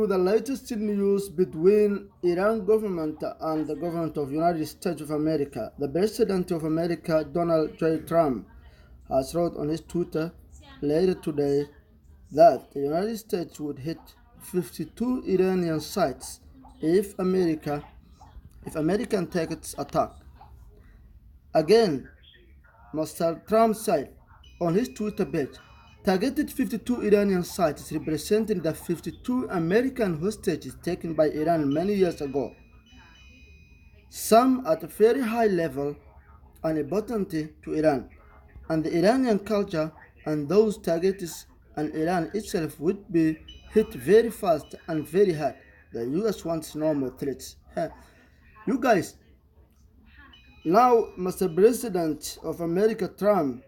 the latest news between Iran government and the government of United States of America. The President of America, Donald J. Trump, has wrote on his Twitter later today that the United States would hit 52 Iranian sites if American targets attack. Again, Mr. Trump said on his Twitter page, targeted 52 Iranian sites representing the 52 American hostages taken by Iran many years ago, some at a very high level and important to Iran, and the Iranian culture, and those targets and Iran itself would be hit very fast and very hard. The US wants no more threats. You guys, now Mr. President of America Trump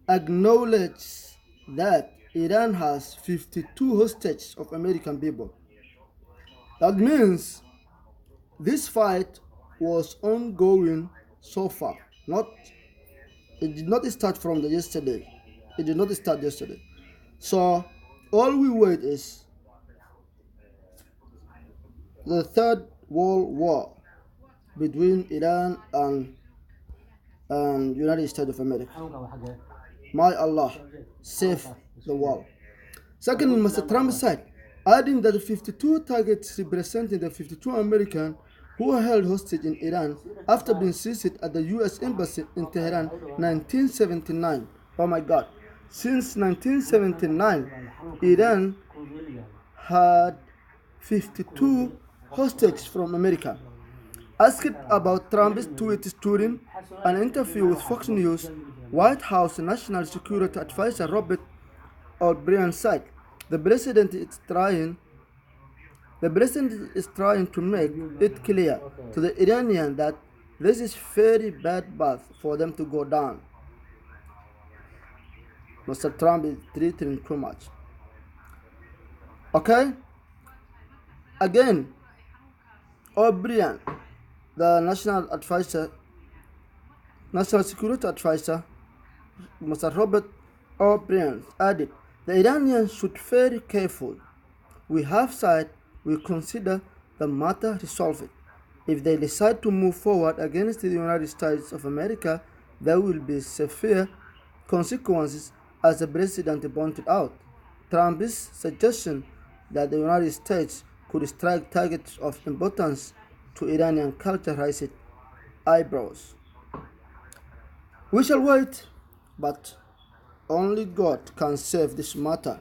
acknowledges that Iran has 52 hostages of American people. That means this fight was ongoing so far. It did not start from yesterday. It did not start yesterday. So all we wait is the Third World War between Iran and United States of America. May Allah save the world. Second, Mr. Trump said, adding that the 52 targets representing the 52 Americans who were held hostage in Iran after being seized at the US Embassy in Tehran 1979. Oh my God. Since 1979, Iran had 52 hostages from America. Asked about Trump's tweet during an interview with Fox News, White House National Security Advisor Robert O'Brien said, the president is trying to make it clear to the Iranians that this is very bad path for them to go down. Mr. Trump is threatening too much. Okay? Again, O'Brien, the National Security Advisor, Mr. Robert O'Brien, added, the Iranians should be very careful. We have said we consider the matter resolved. If they decide to move forward against the United States of America, there will be severe consequences, as the president pointed out. Trump's suggestion that the United States could strike targets of importance to Iranian culture raised eyebrows. We shall wait, but only God can save this matter.